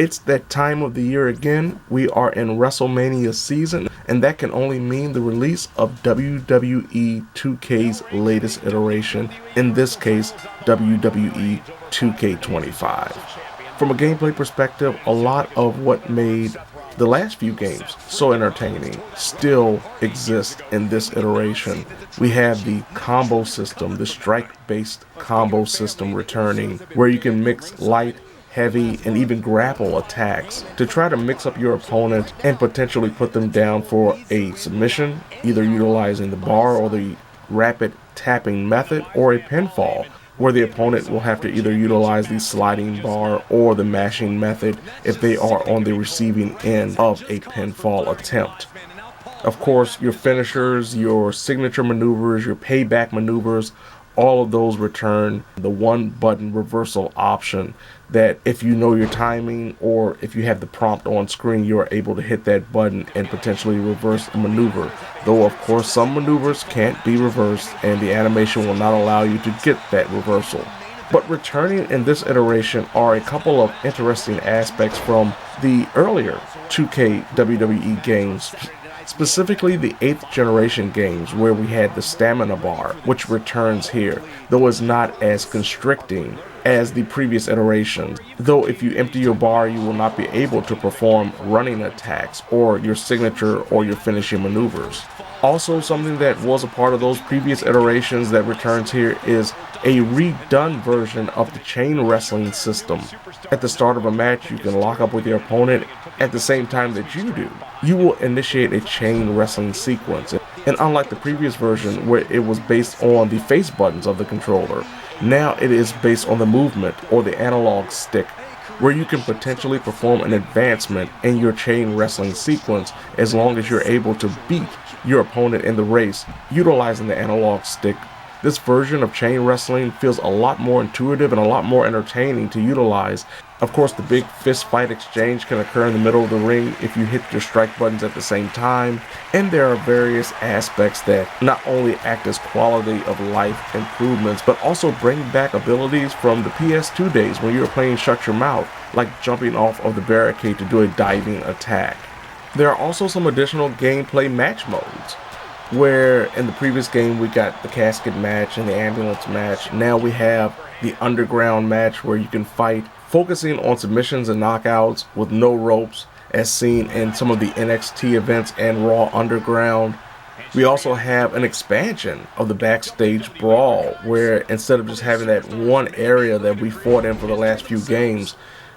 It's that time of the year again. We are in Wrestlemania season, and that can only mean the release of WWE 2K's latest iteration, in this case, WWE 2K25. From a gameplay perspective, a lot of what made the last few games so entertaining still exists in this iteration. We have the combo system, the strike-based combo system returning, where you can mix light, heavy, and even grapple attacks to try to mix up your opponent and potentially put them down for a submission, either utilizing the bar or the rapid tapping method, or a pinfall, where the opponent will have to either utilize the sliding bar or the mashing method if they are on the receiving end of a pinfall attempt. Of course, your finishers, your signature maneuvers, your payback maneuvers, all of those return the one button reversal option that if you know your timing or if you have the prompt on screen, you are able to hit that button and potentially reverse a maneuver. Though of course some maneuvers can't be reversed and the animation will not allow you to get that reversal. But returning in this iteration are a couple of interesting aspects from the earlier 2K WWE games, specifically the 8th generation games where we had the stamina bar, which returns here, though it's not as constricting as the previous iterations. Though if you empty your bar, you will not be able to perform running attacks or your signature or your finishing maneuvers. Also, something that was a part of those previous iterations that returns here is a redone version of the chain wrestling system. At the start of a match, you can lock up with your opponent at the same time that you do. You will initiate a chain wrestling sequence. And unlike the previous version where it was based on the face buttons of the controller, now it is based on the movement or the analog stick, where you can potentially perform an advancement in your chain wrestling sequence as long as you're able to beat your opponent in the race utilizing the analog stick. This version of chain wrestling feels a lot more intuitive and a lot more entertaining to utilize. Of course, the big fist fight exchange can occur in the middle of the ring if you hit your strike buttons at the same time, and there are various aspects that not only act as quality of life improvements, but also bring back abilities from the PS2 days when you were playing Shut Your Mouth, like jumping off of the barricade to do a diving attack. There are also some additional gameplay match modes, where in the previous game we got the casket match and the ambulance match. Now we have the underground match where you can fight, focusing on submissions and knockouts with no ropes, as seen in some of the NXT events and Raw Underground. We also have an expansion of the backstage brawl, where instead of just having that one area that we fought in for the last few games,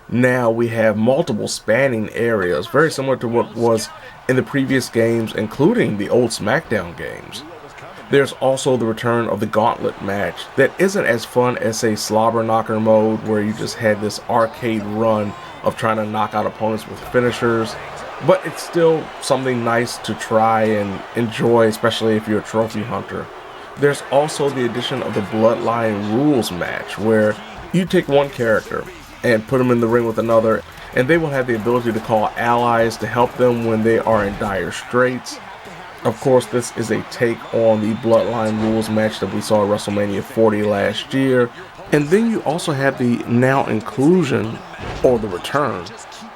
now we have multiple spanning areas, very similar to what was in the previous games, including the old SmackDown games. There's also the return of the Gauntlet match that isn't as fun as, say, Slobber Knocker mode, where you just had this arcade run of trying to knock out opponents with finishers, but it's still something nice to try and enjoy, especially if you're a trophy hunter. There's also the addition of the Bloodline rules match, where you take one character and put them in the ring with another, and they will have the ability to call allies to help them when they are in dire straits. Of course, this is a take on the Bloodline rules match that we saw at WrestleMania 40 last year. And then you also have the now inclusion, or the return,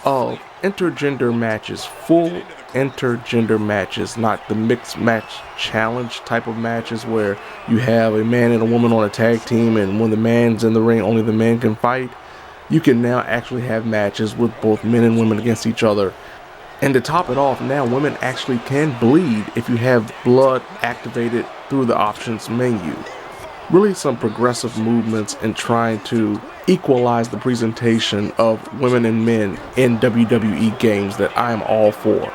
of intergender matches, full intergender matches, not the mixed match challenge type of matches where you have a man and a woman on a tag team, and when the man's in the ring, only the man can fight. You can now actually have matches with both men and women against each other. And to top it off, now women actually can bleed if you have blood activated through the options menu. Really some progressive movements in trying to equalize the presentation of women and men in WWE games that I am all for.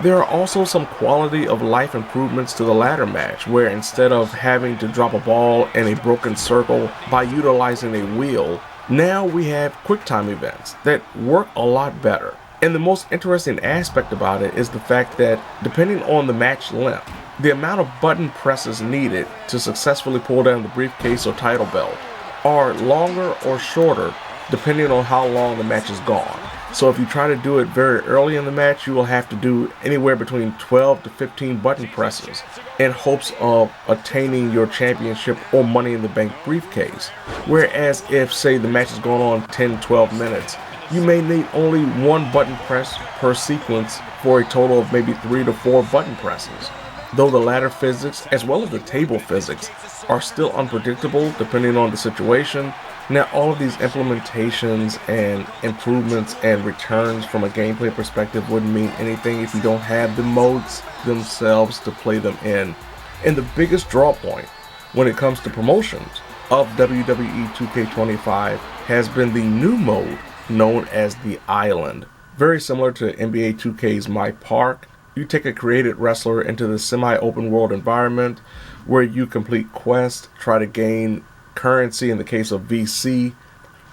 There are also some quality of life improvements to the ladder match, where instead of having to drop a ball in a broken circle by utilizing a wheel, now we have QuickTime events that work a lot better. And the most interesting aspect about it is the fact that depending on the match length, the amount of button presses needed to successfully pull down the briefcase or title belt are longer or shorter depending on how long the match is gone. So if you try to do it very early in the match, you will have to do anywhere between 12 to 15 button presses in hopes of attaining your championship or Money in the Bank briefcase. Whereas if, say, the match is going on 10, 12 minutes, you may need only one button press per sequence for a total of maybe 3 to 4 button presses. Though the ladder physics, as well as the table physics, are still unpredictable depending on the situation, now all of these implementations and improvements and returns from a gameplay perspective wouldn't mean anything if you don't have the modes themselves to play them in. And the biggest draw point when it comes to promotions of WWE 2K25 has been the new mode known as the Island. Very similar to NBA 2K's My Park, you take a created wrestler into the semi-open world environment where you complete quests, try to gain currency in the case of VC,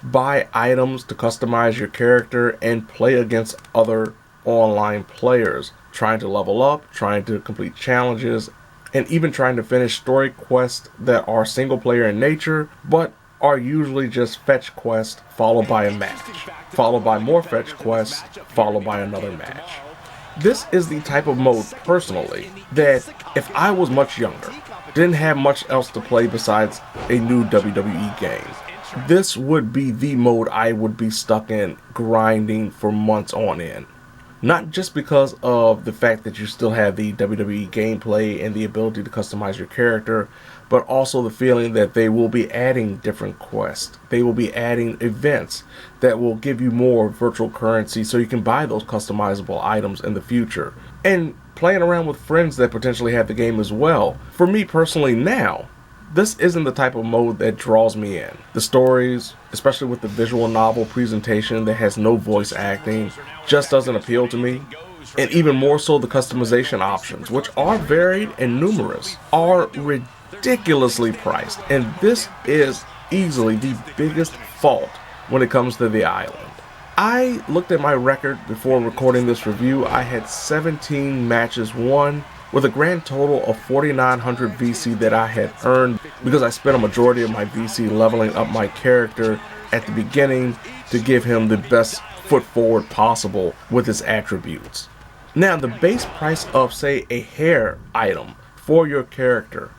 buy items to customize your character, and play against other online players, trying to level up, trying to complete challenges, and even trying to finish story quests that are single player in nature, but are usually just fetch quests followed by a match, followed by more fetch quests, followed by another match. This is the type of mode, personally, that if I was much younger, didn't have much else to play besides a new WWE game, this would be the mode I would be stuck in, grinding for months on end. Not just because of the fact that you still have the WWE gameplay and the ability to customize your character, but also the feeling that they will be adding different quests. They will be adding events that will give you more virtual currency so you can buy those customizable items in the future. And playing around with friends that potentially have the game as well. For me personally now, this isn't the type of mode that draws me in. The stories, especially with the visual novel presentation that has no voice acting, just doesn't appeal to me. And even more so, the customization options, which are varied and numerous, are ridiculously priced. And this is easily the biggest fault when it comes to the island. I looked at my record before recording this review. I had 17 matches won, with a grand total of 4,900 VC that I had earned because I spent a majority of my VC leveling up my character at the beginning to give him the best foot forward possible with his attributes. Now, the base price of, say, a hair item for your character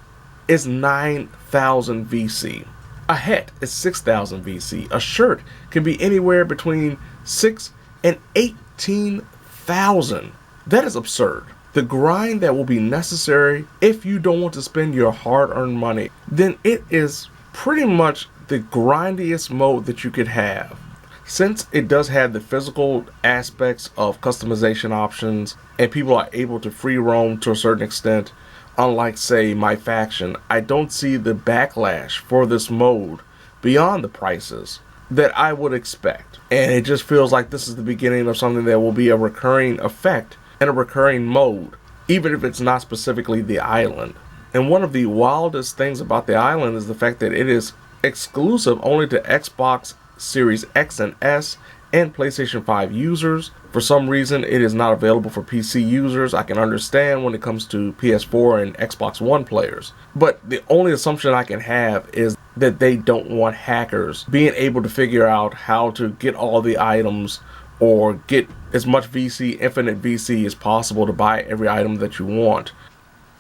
is 9,000 VC. A hat is 6,000 VC. A shirt can be anywhere between 6 and 18,000. That is absurd. The grind that will be necessary if you don't want to spend your hard-earned money, then it is pretty much the grindiest mode that you could have. Since it does have the physical aspects of customization options and people are able to free roam to a certain extent, unlike, say, my faction, I don't see the backlash for this mode beyond the prices that I would expect. And it just feels like this is the beginning of something that will be a recurring effect and a recurring mode, even if it's not specifically the island. And one of the wildest things about the island is the fact that it is exclusive only to Xbox Series X and S and PlayStation 5 users. For some reason, it is not available for PC users. I can understand when it comes to PS4 and Xbox One players. But the only assumption I can have is that they don't want hackers being able to figure out how to get all the items or get as much VC, infinite VC as possible to buy every item that you want.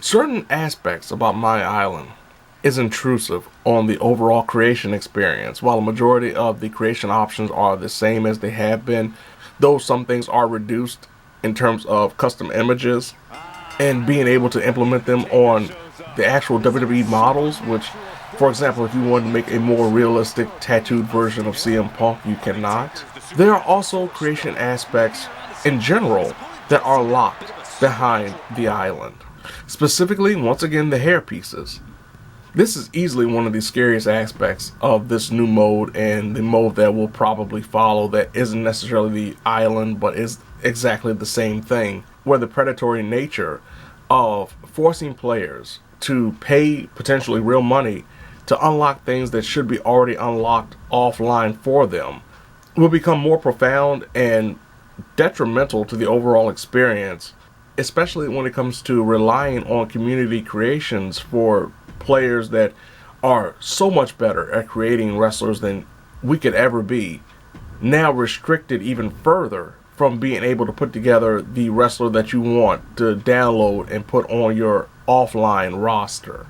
Certain aspects about My Island is intrusive on the overall creation experience. While a majority of the creation options are the same as they have been, though some things are reduced in terms of custom images and being able to implement them on the actual WWE models, which, for example, if you wanted to make a more realistic tattooed version of CM Punk, you cannot. There are also creation aspects in general that are locked behind the island. Specifically, once again, the hair pieces. This is easily one of the scariest aspects of this new mode and the mode that will probably follow that isn't necessarily the island but is exactly the same thing, where the predatory nature of forcing players to pay potentially real money to unlock things that should be already unlocked offline for them will become more profound and detrimental to the overall experience, especially when it comes to relying on community creations for players that are so much better at creating wrestlers than we could ever be, now restricted even further from being able to put together the wrestler that you want to download and put on your offline roster.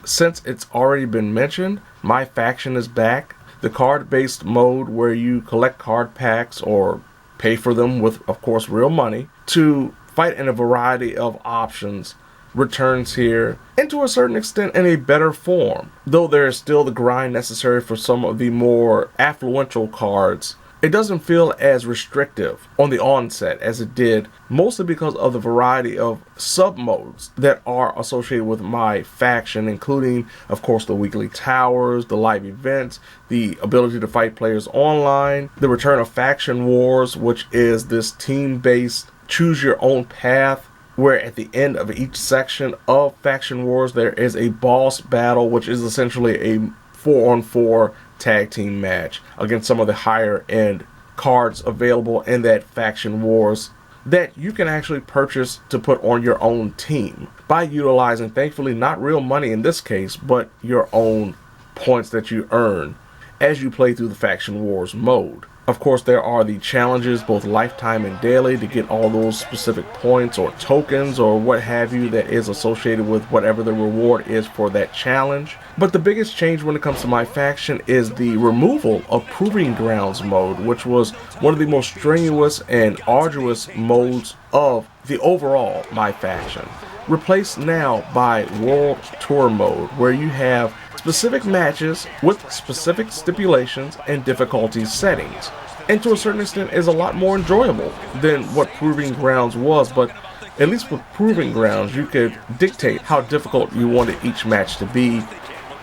Since it's already been mentioned, my faction is back. the card-based mode where you collect card packs or pay for them with, of course, real money to fight in a variety of options returns here, and to a certain extent in a better form. Though there is still the grind necessary for some of the more affluential cards, it doesn't feel as restrictive on the onset as it did, mostly because of the variety of sub-modes that are associated with my faction, including, of course, the weekly towers, the live events, the ability to fight players online, the return of Faction Wars, which is this team-based choose-your-own-path, where at the end of each section of Faction Wars there is a boss battle, which is essentially a 4-on-4 tag team match against some of the higher end cards available in that Faction Wars that you can actually purchase to put on your own team by utilizing, thankfully, not real money in this case, but your own points that you earn as you play through the Faction Wars mode. Of course, there are the challenges, both lifetime and daily, to get all those specific points or tokens or what have you that is associated with whatever the reward is for that challenge. But the biggest change when it comes to my faction is the removal of Proving Grounds mode, which was one of the most strenuous and arduous modes of the overall my faction. Replaced now by World Tour mode, where you have specific matches with specific stipulations and difficulty settings, and to a certain extent is a lot more enjoyable than what Proving Grounds was. But at least with Proving Grounds you could dictate how difficult you wanted each match to be.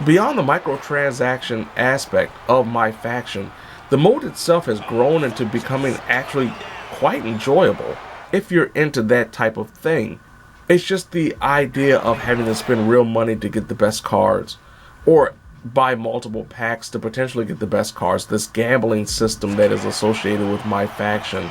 Beyond the microtransaction aspect of my faction, the mode itself has grown into becoming actually quite enjoyable if you're into that type of thing. It's just the idea of having to spend real money to get the best cards, or buy multiple packs to potentially get the best cards. This gambling system that is associated with my faction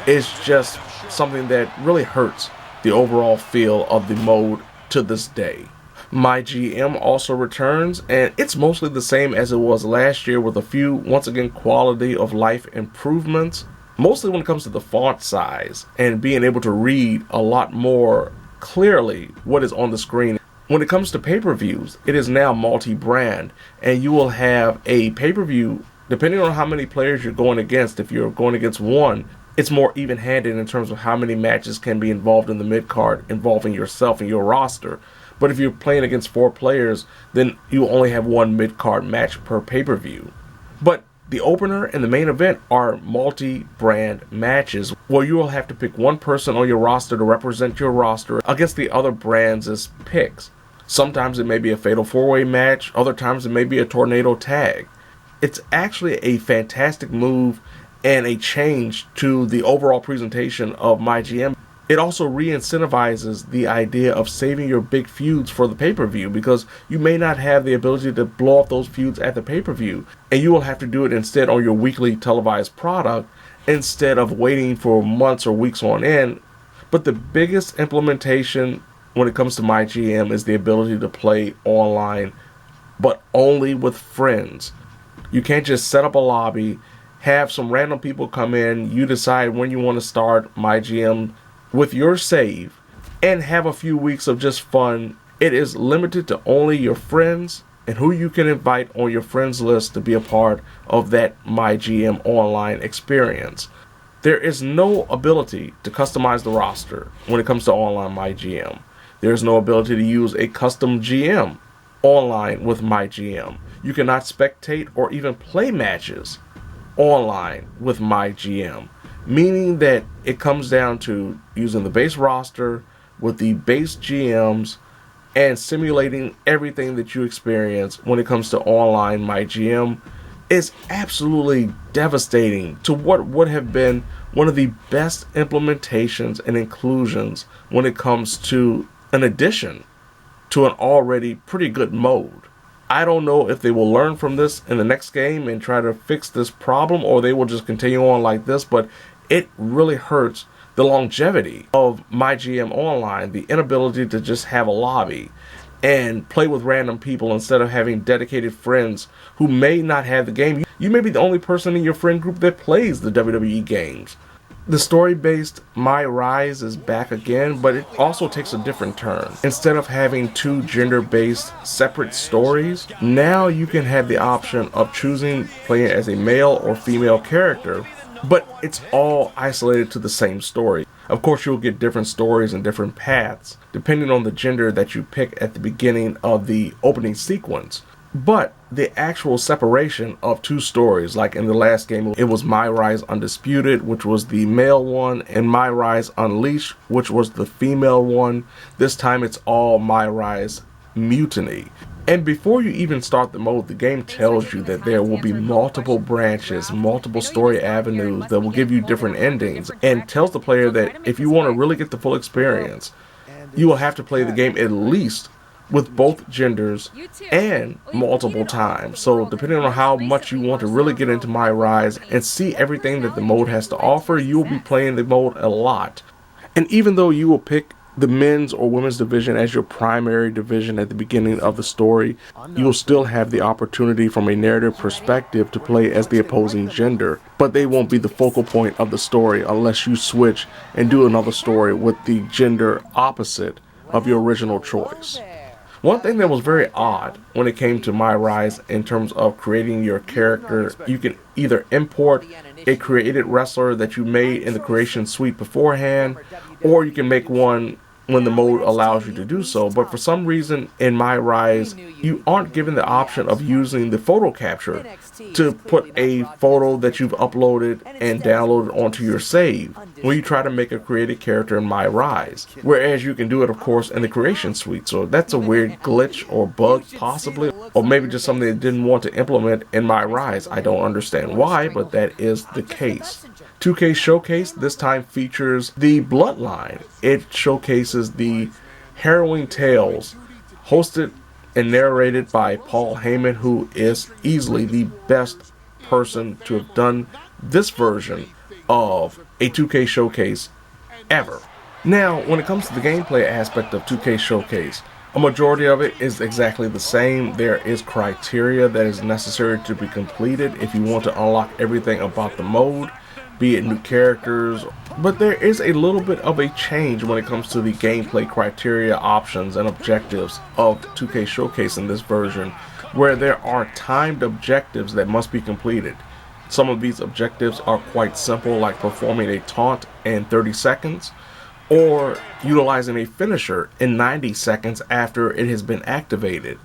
is just something that really hurts the overall feel of the mode to this day. My GM also returns, and it's mostly the same as it was last year, with a few, once again, quality of life improvements, mostly when it comes to the font size and being able to read a lot more clearly what is on the screen. When it comes to pay-per-views, it is now multi-brand, and you will have a pay-per-view, depending on how many players you're going against. If you're going against one, it's more even-handed in terms of how many matches can be involved in the mid-card involving yourself and your roster. But if you're playing against 4 players, then you only have one mid-card match per pay-per-view. But the opener and the main event are multi-brand matches where you will have to pick one person on your roster to represent your roster against the other brands as picks. Sometimes it may be a fatal 4-way match, other times it may be a tornado tag. It's actually a fantastic move and a change to the overall presentation of my GM. It also re-incentivizes the idea of saving your big feuds for the pay-per-view, because you may not have the ability to blow up those feuds at the pay-per-view, and you will have to do it instead on your weekly televised product instead of waiting for months or weeks on end. But the biggest implementation when it comes to my GM is the ability to play online, but only with friends. You can't just set up a lobby, have some random people come in, you decide when you want to start my GM with your save, and have a few weeks of just fun. It is limited to only your friends and who you can invite on your friends list to be a part of that My GM online experience. There is no ability to customize the roster when it comes to online My GM. There is no ability to use a custom GM online with My GM. You cannot spectate or even play matches online with My GM, meaning that it comes down to using the base roster with the base GMs and simulating everything that you experience when it comes to online My GM is absolutely devastating to what would have been one of the best implementations and inclusions when it comes to an addition to an already pretty good mode. I don't know if they will learn from this in the next game and try to fix this problem, or they will just continue on like this, but it really hurts the longevity of My GM Online, the inability to just have a lobby and play with random people instead of having dedicated friends who may not have the game. You may be the only person in your friend group that plays the WWE games. The story-based My Rise is back again, but it also takes a different turn. Instead of having two gender-based separate stories, now you can have the option of choosing playing as a male or female character, but it's all isolated to the same story. Of course, you'll get different stories and different paths, depending on the gender that you pick at the beginning of the opening sequence. But the actual separation of two stories, like in the last game, it was My Rise Undisputed, which was the male one, and My Rise Unleashed, which was the female one. This time it's all My Rise Mutiny. And before you even start the mode, the game tells you that there will be multiple branches, multiple story avenues that will give you different endings, and tells the player that if you want to really get the full experience, you will have to play the game at least with both genders and multiple times. So depending on how much you want to really get into My Rise and see everything that the mode has to offer, you will be playing the mode a lot. And even though you will pick the men's or women's division as your primary division at the beginning of the story, you will still have the opportunity from a narrative perspective to play as the opposing gender, but they won't be the focal point of the story unless you switch and do another story with the gender opposite of your original choice. One thing that was very odd when it came to My Rise in terms of creating your character, you can either import a created wrestler that you made in the creation suite beforehand, or you can make one when the mode allows you to do so. But for some reason in My Rise, you aren't given the option of using the photo capture to put a photo that you've uploaded and downloaded onto your save when you try to make a created character in My Rise. Whereas you can do it, of course, in the creation suite. So that's a weird glitch or bug, possibly, or maybe just something they didn't want to implement in My Rise. I don't understand why, but that is the case. 2K Showcase this time features the Bloodline. It showcases the harrowing tales hosted and narrated by Paul Heyman, who is easily the best person to have done this version of a 2K Showcase ever. Now, when it comes to the gameplay aspect of 2K Showcase, a majority of it is exactly the same. There is criteria that is necessary to be completed if you want to unlock everything about the mode, be it new characters, but there is a little bit of a change when it comes to the gameplay criteria, options, and objectives of 2K Showcase in this version, where there are timed objectives that must be completed. Some of these objectives are quite simple, like performing a taunt in 30 seconds, or utilizing a finisher in 90 seconds after it has been activated.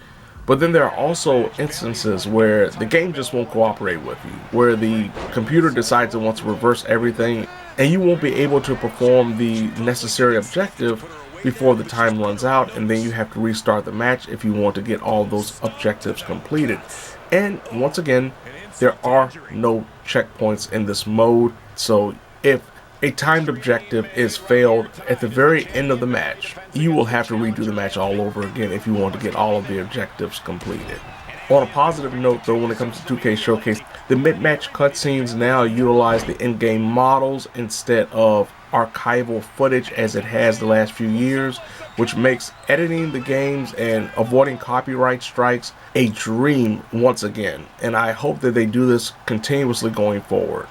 But then there are also instances where the game just won't cooperate with you, where the computer decides it wants to reverse everything, and you won't be able to perform the necessary objective before the time runs out, and then you have to restart the match if you want to get all those objectives completed. And once again, there are no checkpoints in this mode, so if a timed objective is failed at the very end of the match, you will have to redo the match all over again if you want to get all of the objectives completed. On a positive note though, when it comes to 2K Showcase, the mid-match cutscenes now utilize the in-game models instead of archival footage as it has the last few years, which makes editing the games and avoiding copyright strikes a dream once again, and I hope that they do this continuously going forward.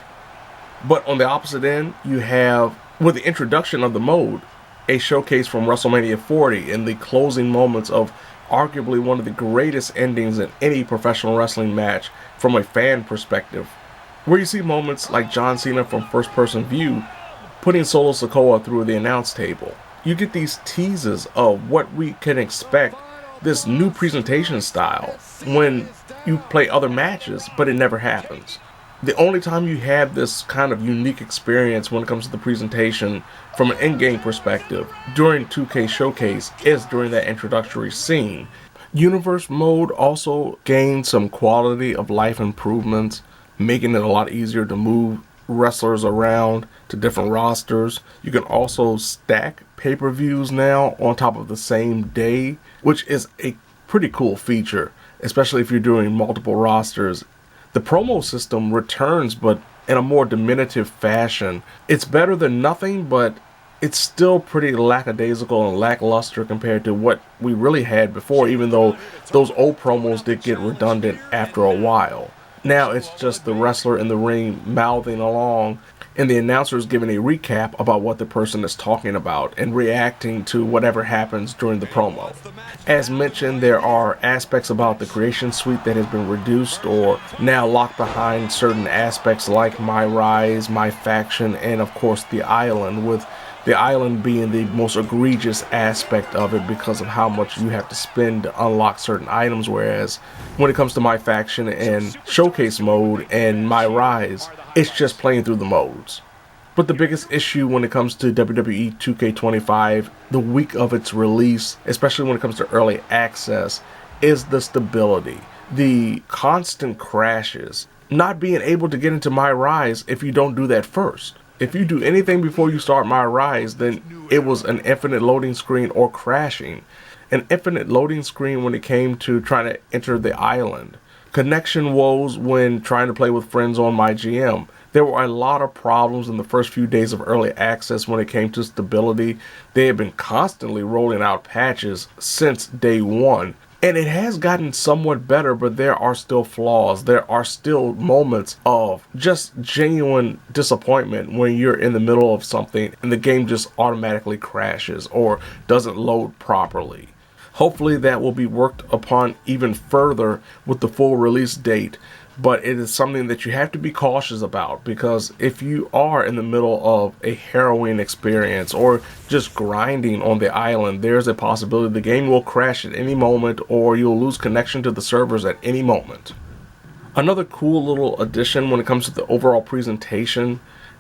But on the opposite end, you have, with the introduction of the mode, a showcase from Wrestlemania 40 in the closing moments of arguably one of the greatest endings in any professional wrestling match from a fan perspective, where you see moments like John Cena from first-person view putting Solo Sikoa through the announce table. You get these teases of what we can expect, this new presentation style, when you play other matches, but it never happens. The only time you have this kind of unique experience when it comes to the presentation from an in-game perspective during 2K Showcase is during that introductory scene. Universe mode also gained some quality of life improvements, making it a lot easier to move wrestlers around to different rosters. You can also stack pay-per-views now on top of the same day, which is a pretty cool feature, especially if you're doing multiple rosters. The promo system returns, but in a more diminutive fashion. It's better than nothing, but it's still pretty lackadaisical and lackluster compared to what we really had before, even though those old promos did get redundant after a while. Now it's just the wrestler in the ring mouthing along and the announcer is giving a recap about what the person is talking about and reacting to whatever happens during the promo. As mentioned, there are aspects about the creation suite that has been reduced or now locked behind certain aspects like My Rise, My Faction, and of course the island, with the island being the most egregious aspect of it because of how much you have to spend to unlock certain items, whereas when it comes to My Faction and Showcase mode and My Rise, it's just playing through the modes. But the biggest issue when it comes to WWE 2K25, the week of its release, especially when it comes to early access, is the stability. The constant crashes. Not being able to get into My Rise if you don't do that first. If you do anything before you start My Rise, then it was an infinite loading screen or crashing. An infinite loading screen when it came to trying to enter the island. Connection woes when trying to play with friends on my GM. There were a lot of problems in the first few days of early access when it came to stability. They have been constantly rolling out patches since day one. And it has gotten somewhat better, but there are still flaws. There are still moments of just genuine disappointment when you're in the middle of something and the game just automatically crashes or doesn't load properly. Hopefully that will be worked upon even further with the full release date. But it is something that you have to be cautious about, because if you are in the middle of a harrowing experience or just grinding on the island, there's a possibility the game will crash at any moment or you'll lose connection to the servers at any moment. Another cool little addition when it comes to the overall presentation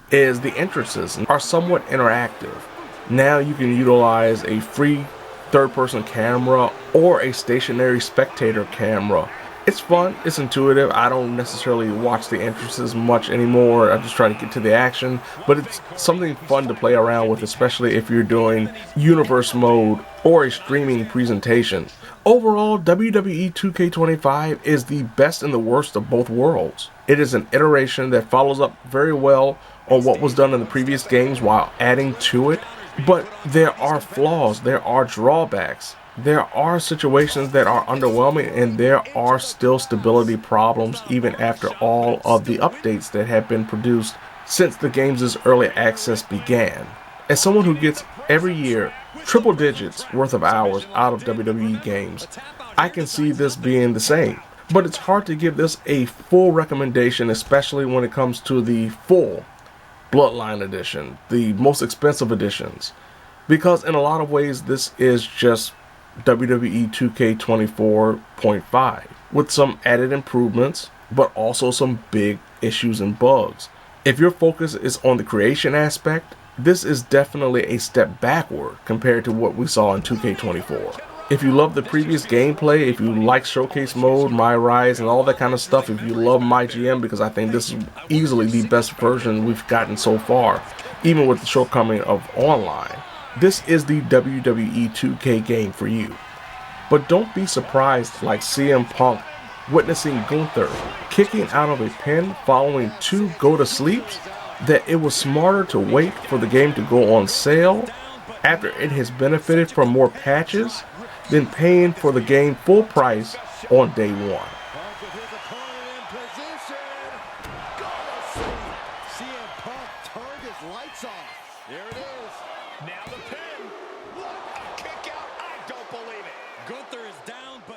is the entrances are somewhat interactive. Now you can utilize a free third-person camera or a stationary spectator camera. It's fun, it's intuitive. I don't necessarily watch the entrances much anymore. I just try to get to the action, but it's something fun to play around with, especially if you're doing universe mode or a streaming presentation. Overall, WWE 2K25 is the best and the worst of both worlds. It is an iteration that follows up very well on what was done in the previous games while adding to it, but there are flaws, there are drawbacks. There are situations that are underwhelming, and there are still stability problems even after all of the updates that have been produced since the game's early access began. As someone who gets every year triple digits worth of hours out of WWE games, I can see this being the same. But it's hard to give this a full recommendation, especially when it comes to the full Bloodline Edition, the most expensive editions, because in a lot of ways this is just WWE 2K24.5 with some added improvements, but also some big issues and bugs. If your focus is on the creation aspect, this is definitely a step backward compared to what we saw in 2K24. If you love the previous gameplay, if you like Showcase mode, My Rise, and all that kind of stuff, if you love My GM, because I think this is easily the best version we've gotten so far, even with the shortcoming of online, this is the WWE 2K game for you. But don't be surprised like CM Punk witnessing Gunther kicking out of a pin following 2 go-to-sleeps, that it was smarter to wait for the game to go on sale after it has benefited from more patches than paying for the game full price on day one. There it is. Now the pin. What a kick out. I don't believe it. Gunther is down, but